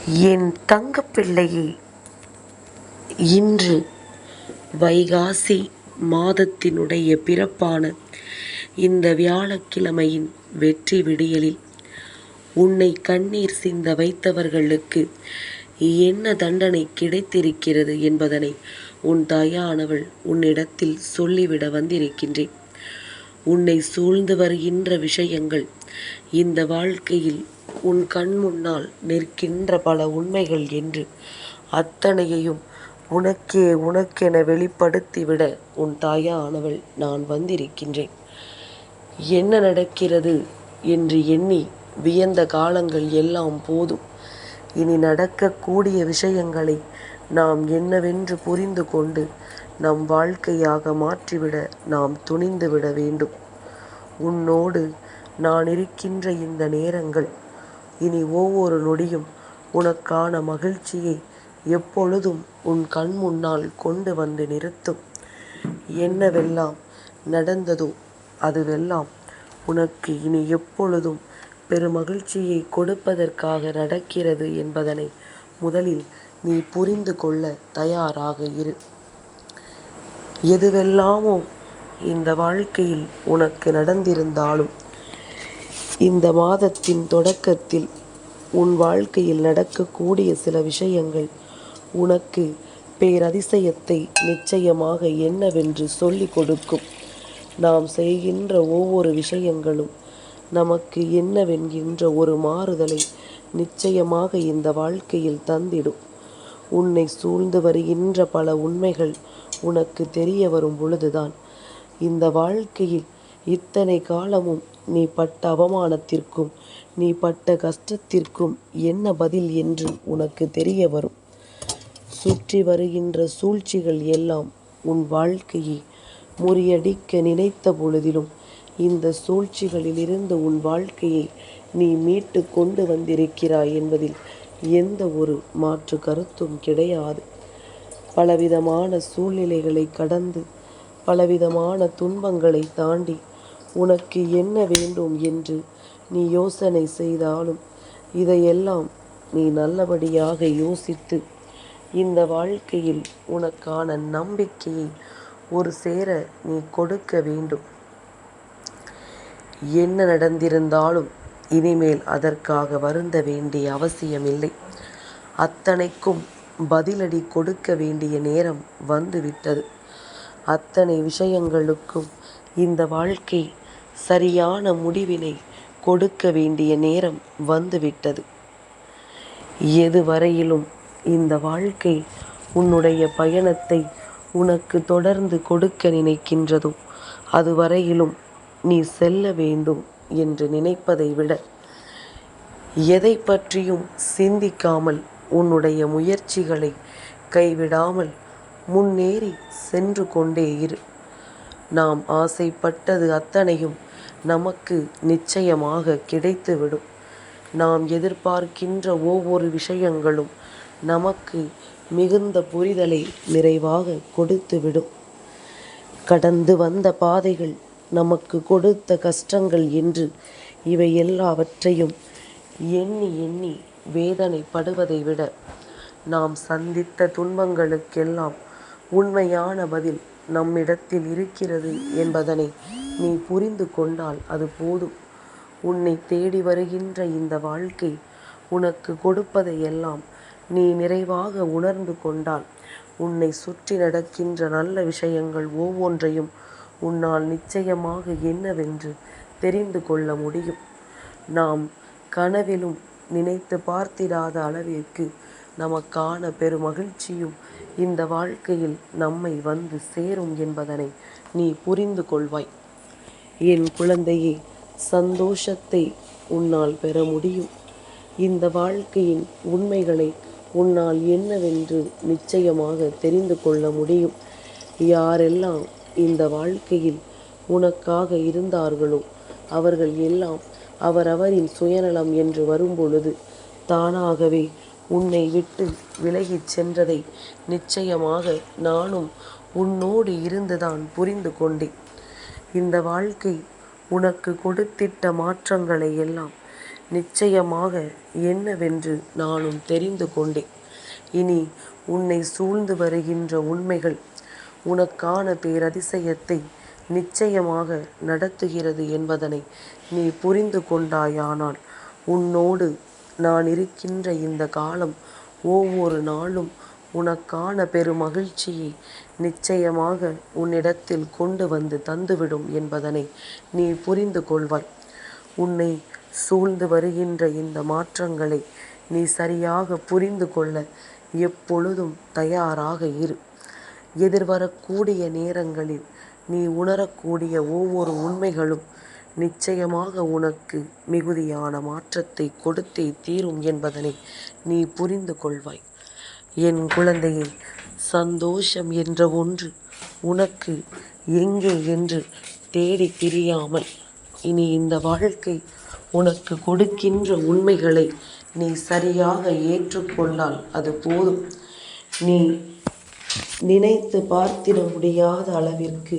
என் தங்கப்பிள்ளையே, இன்று வைகாசி மாதத்தினுடைய பிறப்பான இந்த வியாழக்கிழமையின் வெற்றி விடியலில் உன்னை கண்ணீர் சிந்த வைத்தவர்களுக்கு என்ன தண்டனை கிடைத்திருக்கிறது என்பதனை உன் தாயானவள் உன்னிடத்தில் சொல்லிவிட வந்திருக்கின்றேன். உன்னை சூழ்ந்து வருகின்ற விஷயங்கள், இந்த வாழ்க்கையில் உன் கண் முன்னால் நிற்கின்ற பல உண்மைகள் என்று அத்தனையையும் உனக்கென வெளிப்படுத்திவிட உன் தாயானவள் நான் வந்திருக்கின்றேன். என்ன நடக்கிறது என்று எண்ணி வியந்த காலங்கள் எல்லாம் போதும். இனி நடக்கக்கூடிய விஷயங்களை நாம் என்னவென்று புரிந்து கொண்டு நம் வாழ்க்கையாக மாற்றிவிட நாம் துணிந்து விட வேண்டும். உன்னோடு நான் இருக்கின்ற இந்த நேரங்கள் இனி ஒவ்வொரு நொடியும் உனக்கான மகிழ்ச்சியை எப்பொழுதும் உன் கண் முன்னால் கொண்டு வந்து நிறுத்தும். என்னவெல்லாம் நடந்ததோ அதுவெல்லாம் உனக்கு இனி எப்பொழுதும் பெருமகிழ்ச்சியை கொடுப்பதற்காக நடக்கிறது என்பதனை முதலில் நீ புரிந்து கொள்ள தயாராக இரு. எதுவெல்லாமோ இந்த வாழ்க்கையில் உனக்கு நடந்திருந்தாலும் இந்த மாதத்தின் தொடக்கத்தில் உன் வாழ்க்கையில் நடக்கக்கூடிய சில விஷயங்கள் உனக்கு பேரதிசயத்தை நிச்சயமாக என்னவென்று சொல்லிக் கொடுக்கும். நாம் செய்கின்ற ஒவ்வொரு விஷயங்களும் நமக்கு என்னவென்கின்ற ஒரு மாறுதலை நிச்சயமாக இந்த வாழ்க்கையில் தந்திடும். உன்னை சூழ்ந்து வருகின்ற பல உண்மைகள் உனக்கு தெரிய வரும் பொழுதுதான் இந்த வாழ்க்கையில் இத்தனை காலமும் நீ பட்ட அவமானத்திற்கும் நீ பட்ட கஷ்டத்திற்கும் என்ன பதில் என்று உனக்கு தெரிய வரும். சுற்றி வருகின்ற சூழ்ச்சிகள் எல்லாம் உன் வாழ்க்கையை முறியடிக்க நினைத்த பொழுதிலும் இந்த சூழ்ச்சிகளிலிருந்து உன் வாழ்க்கையை நீ மீட்டு கொண்டு வந்திருக்கிறாய் என்பதில் எந்த ஒரு மாற்று கருத்தும் கிடையாது. பலவிதமான சூழ்நிலைகளை கடந்து பலவிதமான துன்பங்களை தாண்டி உனக்கு என்ன வேண்டும் என்று நீ யோசனை செய்தாலும் இதையெல்லாம் நீ நல்லபடியாக யோசித்து இந்த வாழ்க்கையில் உனக்கான நம்பிக்கையை ஒரு சேர நீ கொடுக்க வேண்டும். என்ன நடந்திருந்தாலும் இனிமேல் அதற்காக வருந்த வேண்டிய அவசியமில்லை. அத்தனைக்கும் பதிலடி கொடுக்க வேண்டிய நேரம் வந்துவிட்டது. அத்தனை விஷயங்களுக்கும் இந்த வாழ்க்கை சரியான முடிவினை கொடுக்க வேண்டிய நேரம் வந்துவிட்டது. எதுவரையிலும் இந்த வாழ்க்கை உன்னுடைய பயணத்தை உனக்கு தொடர்ந்து கொடுக்க நினைக்கின்றதோ அதுவரையிலும் நீ செல்ல வேண்டும் என்று நினைப்பதை விட எதை பற்றியும் சிந்திக்காமல் உன்னுடைய முயற்சிகளை கைவிடாமல் முன்னேறி சென்று கொண்டே இரு. நாம் ஆசைப்பட்டது அத்தனையும் நமக்கு நிச்சயமாக கிடைத்துவிடும். நாம் எதிர்பார்க்கின்ற ஒவ்வொரு விஷயங்களும் நமக்கு மிகுந்த புரிதலை நிறைவாக கொடுத்துவிடும். கடந்து வந்த பாதைகள் நமக்கு கொடுத்த கஷ்டங்கள் என்று இவை எல்லாவற்றையும் எண்ணி எண்ணி வேதனைப்படுவதை விட நாம் சந்தித்த துன்பங்களுக்கெல்லாம் உண்மையான பதில் நம்மிடத்தில் இருக்கிறது என்பதனை நீ புரிந்து கொண்டால் அது போதும். உன்னை தேடி வருகின்ற இந்த வாழ்க்கை உனக்கு கொடுப்பதையெல்லாம் நீ நிறைவாக உணர்ந்து கொண்டால் உன்னை சுற்றி நடக்கின்ற நல்ல விஷயங்கள் ஒவ்வொன்றையும் உன்னால் நிச்சயமாக என்னவென்று தெரிந்து கொள்ள முடியும். நாம் கனவிலும் நினைத்து பார்த்திடாத அளவிற்கு நமக்கான பெருமகிழ்ச்சியும் இந்த வாழ்க்கையில் நம்மை வந்து சேரும் என்பதனை நீ புரிந்து கொள்வாய். என் குழந்தையே, சந்தோஷத்தை உன்னால் பெற முடியும். இந்த வாழ்க்கையின் உண்மைகளை உன்னால் என்னவென்று நிச்சயமாக தெரிந்து கொள்ள முடியும். யாரெல்லாம் இந்த வாழ்க்கையில் உனக்காக இருந்தார்களோ அவர்கள் எல்லாம் அவரவரின் சுயநலம் என்று வரும்பொழுது தானாகவே உன்னை விட்டு விலகிச் சென்றதை நிச்சயமாக நானும் உன்னோடு இருந்துதான் புரிந்து கொண்டேன். இந்த வாழ்க்கை உனக்கு கொடுத்திட்ட மாற்றங்களை எல்லாம் நிச்சயமாக என்னவென்று நானும் தெரிந்து கொண்டேன். இனி உன்னை சூழ்ந்து வருகின்ற உண்மைகள் உனக்கான பேரதிசயத்தை நிச்சயமாக நடத்துகிறது என்பதனை நீ புரிந்து கொண்டாயானால் உன்னோடு நான் இருக்கின்ற இந்த காலம் ஒவ்வொரு நாளும் உனக்கான பெருமகிழ்ச்சியை நிச்சயமாக உன்னிடத்தில் கொண்டு வந்து தந்துவிடும் என்பதனை நீ புரிந்து கொள்வாய். உன்னை சூழ்ந்து வருகின்ற இந்த மாற்றங்களை நீ சரியாக புரிந்து கொள்ள எப்பொழுதும் தயாராக இரு. எதிர்வரக்கூடிய நேரங்களில் நீ உணரக்கூடிய ஒவ்வொரு உண்மைகளும் நிச்சயமாக உனக்கு மிகுதியான மாற்றத்தை கொடுத்தே தீரும் என்பதனை நீ புரிந்து கொள்வாய். என் குழந்தையை, சந்தோஷம் என்ற ஒன்று உனக்கு எங்கே என்று தேடி திரியாமல் இனி இந்த வாழ்க்கை உனக்கு கொடுக்கின்ற உண்மைகளை நீ சரியாக ஏற்றுக்கொண்டால் அது போதும். நீ நினைத்து பார்த்திட முடியாத அளவிற்கு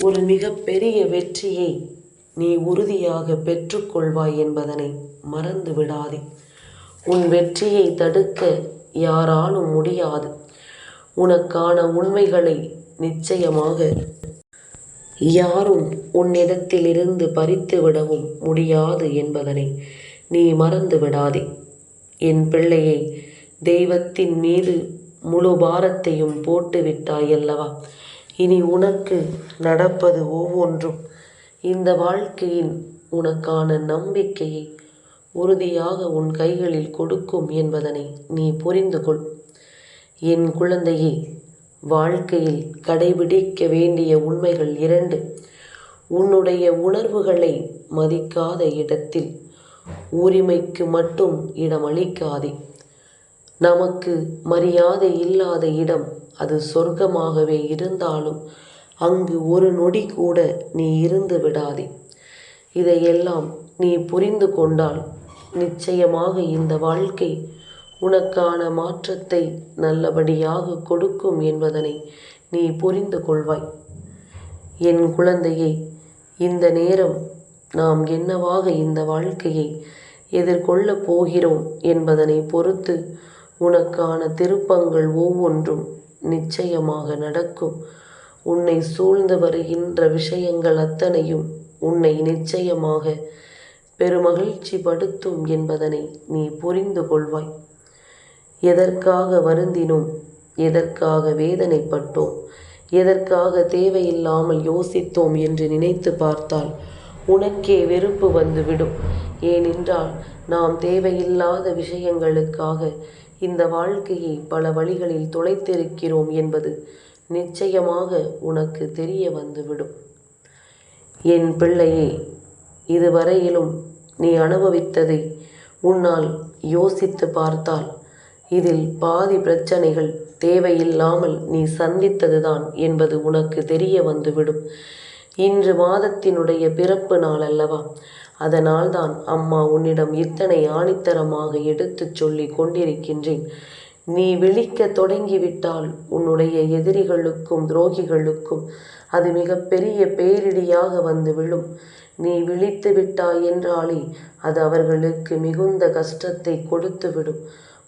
ஒரு மிகப்பெரிய வெற்றியை நீ உறுதியாக பெற்றுக்கொள்வாய் என்பதனை மறந்து விடாதே. உன் வெற்றியை தடுக்க யாராலும் முடியாது. உனக்கான உண்மைகளை நிச்சயமாக யாரும் உன்னிடத்திலிருந்து பறித்து விடவும் முடியாது என்பதனை நீ மறந்து விடாதே. என் பிள்ளையை, தெய்வத்தின் மீது முழு பாரத்தையும் போட்டு விட்டாயல்லவா? இனி உனக்கு நடப்பது ஒவ்வொன்றும் இந்த வாழ்க்கையின் உனக்கான நம்பிக்கையை உறுதியாக உன் கைகளில் கொடுக்கும் என்பதனை நீ புரிந்து கொள். என் குழந்தையே, வாழ்க்கையில் கடைபிடிக்க வேண்டிய உண்மைகள் 2. உன்னுடைய உணர்வுகளை மதிக்காத இடத்தில் உரிமைக்கு மட்டும் இடமளிக்காதே. நமக்கு மரியாதை இல்லாத இடம் அது சொர்க்கமாகவே இருந்தாலும் அங்கு ஒரு நொடி கூட நீ இருந்து விடாதே. இதையெல்லாம் நீ புரிந்து கொண்டால் நிச்சயமாக இந்த வாழ்க்கை உனக்கான மாற்றத்தை நல்லபடியாக கொடுக்கும் என்பதனை நீ புரிந்து கொள்வாய். என் குழந்தையை, இந்த நேரம் நாம் என்னவாக இந்த வாழ்க்கையை எதிர்கொள்ளப் போகிறோம் என்பதனை பொறுத்து உனக்கான திருப்பங்கள் ஒவ்வொன்றும் நிச்சயமாக நடக்கும். உன்னை சூழ்ந்து வருகின்ற விஷயங்கள் அத்தனையும் உன்னை நிச்சயமாக பெருமகிழ்ச்சி படுத்தும் என்பதனை நீ புரிந்து கொள்வாய். எதற்காக வருந்தினோம், எதற்காக வேதனைப்பட்டோம், எதற்காக தேவையில்லாமல் யோசித்தோம் என்று நினைத்து பார்த்தால் உனக்கே வெறுப்பு வந்துவிடும். ஏனென்றால் நாம் தேவையில்லாத விஷயங்களுக்காக இந்த வாழ்க்கையை பல வழிகளில் தொலைத்திருக்கிறோம் என்பது நிச்சயமாக உனக்கு தெரிய வந்துவிடும். என் பிள்ளையே, இதுவரையிலும் நீ அனுபவித்ததை உன்னால் யோசித்து பார்த்தால் இதில் பாதி பிரச்சனைகள் தேவையில்லாமல் நீ சந்தித்ததுதான் என்பது உனக்கு தெரிய வந்துவிடும். இன்று மாதத்தினுடைய பிறப்பு நாள் அல்லவா? அதனால்தான் அம்மா உன்னிடம் இத்தனை ஆணித்தரமாக எடுத்துச் சொல்லி கொண்டிருக்கின்றேன். நீ விழிக்க தொடங்கிவிட்டால் உன்னுடைய எதிரிகளுக்கும் துரோகிகளுக்கும் அது மிகப்பெரிய பேரிடியாக வந்து விழும். நீ விழித்து விட்டாய் என்றாலே அது அவர்களுக்கு மிகுந்த கஷ்டத்தை கொடுத்துவிடும்.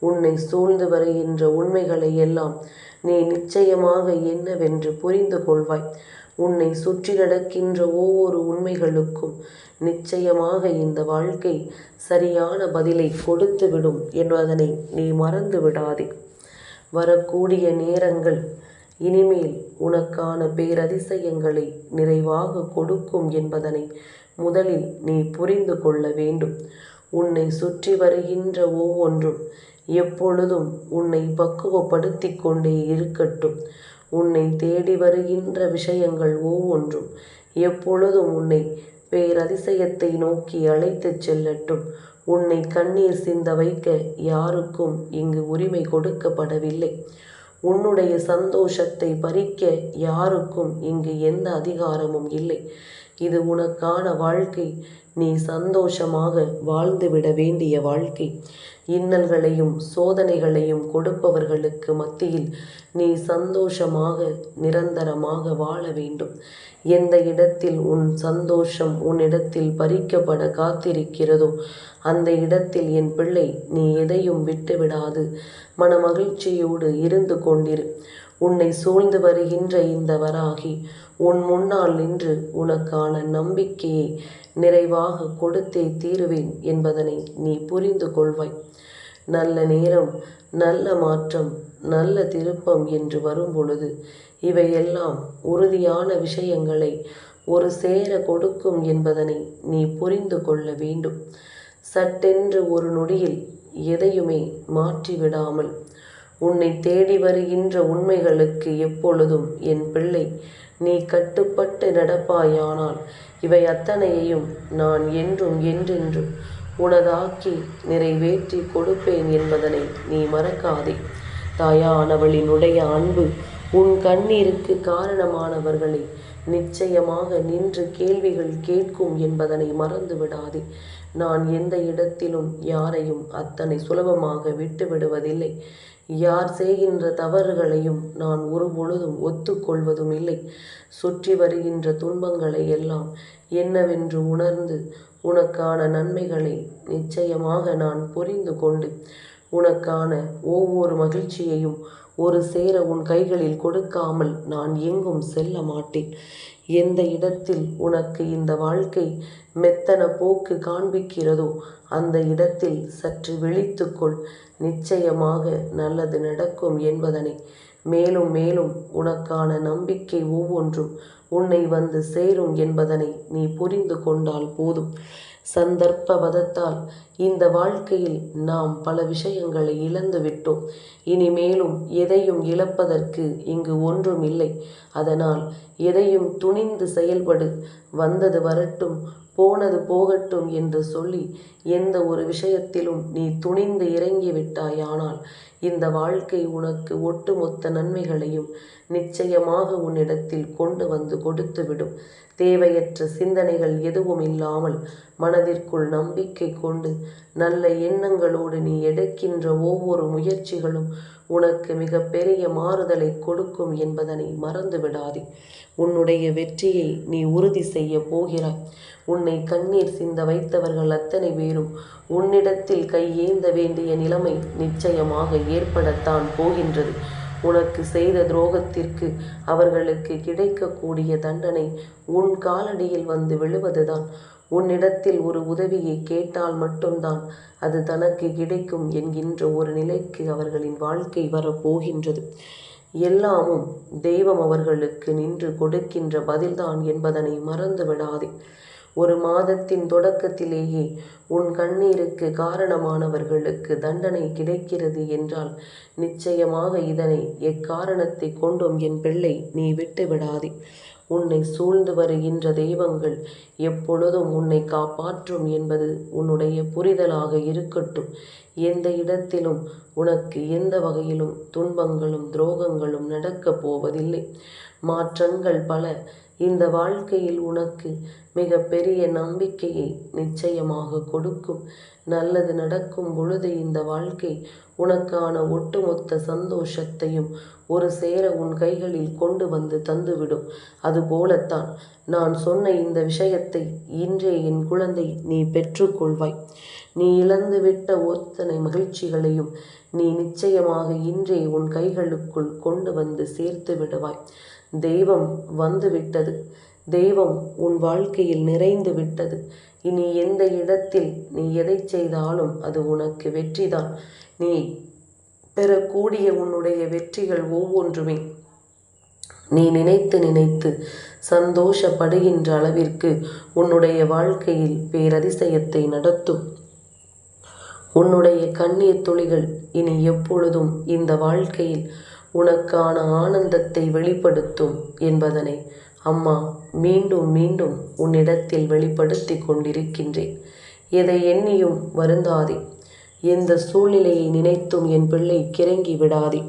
உன்னை சூழ்ந்து வருகின்ற உண்மைகளை எல்லாம் நீ நிச்சயமாக என்னவென்று புரிந்து கொள்வாய். உன்னை சுற்றி நடக்கின்ற ஒவ்வொரு உண்மைகளுக்கும் நிச்சயமாக இந்த வாழ்க்கை சரியான பதிலை கொடுத்துவிடும் என்பதனை நீ மறந்து விடாதே. வரக்கூடிய நேரங்கள் இனிமேல் உனக்கான பேரதிசயங்களை நிறைவாக கொடுக்கும் என்பதனை முதலில் நீ புரிந்து கொள்ள வேண்டும். உன்னை சுற்றி வருகின்ற ஒவ்வொன்றும் எப்பொழுதும் உன்னை பக்குவப்படுத்தி கொண்டே இருக்கட்டும். உன்னை தேடி வருகின்ற விஷயங்கள் ஒவ்வொன்றும் எப்பொழுதும் உன்னை பேரதிசயத்தை நோக்கி அழைத்துச் செல்லட்டும். உன்னை கண்ணீர் சிந்த வைக்க யாருக்கும் இங்கு உரிமை கொடுக்கப்படவில்லை. உன்னுடைய சந்தோஷத்தை பறிக்க யாருக்கும் இங்கு எந்த அதிகாரமும் இல்லை. இது உனக்கான வாழ்க்கை. நீ சந்தோஷமாக வாழ்ந்துவிட வேண்டிய வாழ்க்கை. இன்னல்களையும் சோதனைகளையும் கொடுப்பவர்களுக்கு மத்தியில் நீ சந்தோஷமாக நிரந்தரமாக வாழ வேண்டும். எந்த இடத்தில் உன் சந்தோஷம் உன்னிடத்தில் பறிக்கப்பட காத்திருக்கிறதோ அந்த இடத்தில் என் பிள்ளை நீ எதையும் விட்டுவிடாது. மனமகிழ்ச்சியோடு இருந்து கொண்டிரு. உன்னை சூழ்ந்து வருகின்ற இந்த வராகி உன் முன்னால் நின்று உனக்கான நம்பிக்கையை நிறைவாக கொடுத்தே தீருவேன் என்பதனை நீ புரிந்து கொள்வாய். நல்ல நேரம், நல்ல மாற்றம், நல்ல திருப்பம் என்று வரும்பொழுது இவையெல்லாம் உறுதியான விஷயங்களை ஒரு சேர கொடுக்கும் என்பதனை நீ புரிந்து கொள்ள வேண்டும். சட்டென்று ஒரு நொடியில் எதையுமே மாற்றிவிடாமல் உன்னை தேடி வருகின்ற உண்மைகளுக்கு எப்பொழுதும் என் பிள்ளை நீ கட்டுப்பட்டு நடப்பாயானால் இவை அத்தனையையும் நான் என்றும் என்றென்றும் உனதாக்கி நிறைவேற்றி கொடுப்பேன் என்பதனை நீ மறக்காதே. தாயானவளினுடைய அன்பு உன் கண்ணீருக்கு காரணமானவர்களை நிச்சயமாக நின்று கேள்விகள் கேட்கும் என்பதனை மறந்து விடாதே. நான் எந்த இடத்திலும் யாரையும் அத்தனை சுலபமாக விட்டு விடுவதில்லை. யார் செய்கின்ற தவறுகளையும் நான் ஒருபொழுதும் ஒத்துக்கொள்வதும் இல்லை. சுற்றி வருகின்ற துன்பங்களை எல்லாம் என்னவென்று உணர்ந்து உனக்கான நன்மைகளை நிச்சயமாக நான் புரிந்து கொண்டு உனக்கான ஒவ்வொரு மகிழ்ச்சியையும் ஒரு சேர உன் கைகளில் கொடுக்காமல் நான் எங்கும் செல்ல மாட்டேன். எந்த இடத்தில் உனக்கு இந்த வாழ்க்கை மெத்தன போக்கு காண்பிக்கிறதோ அந்த இடத்தில் சற்று விழித்துக்கொள். நிச்சயமாக நல்லது நடக்கும் என்பதனை மேலும் மேலும் உனக்கான நம்பிக்கை ஒவ்வொன்றும் உன்னை வந்து சேரும் என்பதனை நீ புரிந்து கொண்டால் போதும். சந்தர்ப்பவதத்தால் இந்த வாழ்க்கையில் நாம் பல விஷயங்களை இழந்து விட்டோம். இனிமேலும் எதையும் இழப்பதற்கு இங்கு ஒன்றும் இல்லை. அதனால் எதையும் துணிந்து செயல்படு. வந்தது வரட்டும், போனது போகட்டும் என்று சொல்லி எந்த ஒரு விஷயத்திலும் நீ துணிந்து இறங்கிவிட்டாயானால் இந்த வாழ்க்கை உனக்கு ஒட்டுமொத்த நன்மைகளையும் நிச்சயமாக உன்னிடத்தில் கொண்டு வந்து கொடுத்துவிடும். தேவையற்ற சிந்தனைகள் எதுவும் இல்லாமல் மனதிற்குள் நம்பிக்கை கொண்டு நல்ல எண்ணங்களோடு நீ எடுக்கின்ற ஒவ்வொரு முயற்சிகளும் உனக்கு மிக பெரிய மாறுதலை கொடுக்கும் என்பதனை மறந்து விடாதே. உன்னுடைய வெற்றியை நீ உறுதி செய்ய போகிறாய். உன்னை கண்ணீர் சிந்த வைத்தவர்கள் அத்தனை பேரும் உன்னிடத்தில் கையேந்த வேண்டிய நிலைமை நிச்சயமாக ஏற்படத்தான் போகின்றது. உனக்கு செய்த துரோகத்திற்கு அவர்களுக்கு கிடைக்கக்கூடிய தண்டனை உன் காலடியில் வந்து விழுவதுதான். உன்னிடத்தில் ஒரு உதவியை கேட்டால் மட்டும்தான் அது தனக்கு கிடைக்கும் என்கின்ற ஒரு நிலைக்கு அவர்களின் வாழ்க்கை வரப்போகின்றது. எல்லாமும் தெய்வம் அவர்களுக்கு நின்று கொடுக்கின்ற பதில்தான் என்பதனை மறந்து விடாதே. ஒரு மாதத்தின் தொடக்கத்திலேயே உன் கண்ணீருக்கு காரணமானவர்களுக்கு தண்டனை கிடைக்கிறது என்றால் நிச்சயமாக இதனை எக்காரணத்தை கொண்டும் என் பிள்ளை நீ விட்டு விடாதே. உன்னை சூழ்ந்து வருகின்ற தெய்வங்கள் எப்பொழுதும் உன்னை காப்பாற்றும் என்பது உன்னுடைய புரிதலாக இருக்கட்டும். எந்த இடத்திலும் உனக்கு எந்த வகையிலும் துன்பங்களும் துரோகங்களும் நடக்கப் போவதில்லை. மாற்றங்கள் பல இந்த வாழ்க்கையில் உனக்கு மிக பெரிய நம்பிக்கையை நிச்சயமாக கொடுக்கும். நல்லது நடக்கும் பொழுது இந்த வாழ்க்கை உனக்கான ஒட்டுமொத்த சந்தோஷத்தையும் ஒரு சேர உன் கைகளில் கொண்டு வந்து தந்துவிடும். அதுபோலத்தான் நான் சொன்ன இந்த விஷயத்தை இன்றே என் குழந்தை நீ பெற்றுக்கொள்வாய். நீ இழந்துவிட்ட ஒத்தனை மகிழ்ச்சிகளையும் நீ நிச்சயமாக இன்றே உன் கைகளுக்குள் கொண்டு வந்து சேர்த்து விடுவாய். தெய்வம் வந்துவிட்டது. தெய்வம் உன் வாழ்க்கையில் நிறைந்து விட்டது. இனி எந்த இடத்தில் நீ எதை செய்தாலும் அது உனக்கு வெற்றிதான். நீ பெறக்கூடிய உன்னுடைய வெற்றிகள் ஒவ்வொன்றுமே நீ நினைத்து நினைத்து சந்தோஷப்படுகின்ற அளவிற்கு உன்னுடைய வாழ்க்கையில் பேரதிசயத்தை நடத்தும். உன்னுடைய கண்ணீர் துளிகள் இனி எப்பொழுதும் இந்த வாழ்க்கையில் உனக்கான ஆனந்தத்தை வெளிப்படுத்தும் என்பதனை அம்மா மீண்டும் மீண்டும் உன்னிடத்தில் வெளிப்படுத்தி கொண்டிருக்கின்றேன். எதை எண்ணியும் வருந்தாதே. எந்த சூழ்நிலையை நினைத்தும் என் பிள்ளை கிறங்கி விடாதே.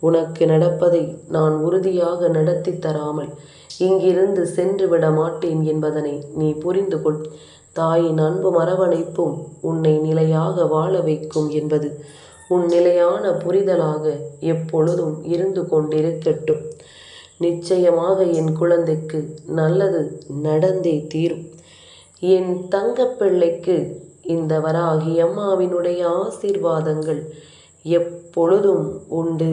உனக்கு நடப்பதை நான் உறுதியாக நடத்தி தராமல் இங்கிருந்து சென்று விட மாட்டேன் என்பதனை நீ புரிந்து கொள். தாயின் அன்பும் அரவணைப்பும் உன்னை நிலையாக வாழ வைக்கும் என்பது உன் நிலையான புரிதலாக எப்பொழுதும் இருந்து கொண்டிருக்கட்டும். நிச்சயமாக என் குழந்தைக்கு நல்லது நடந்தே தீரும். என் தங்கப்பிள்ளைக்கு இந்த வராகி அம்மாவினுடைய ஆசீர்வாதங்கள் எப்பொழுதும் உண்டு.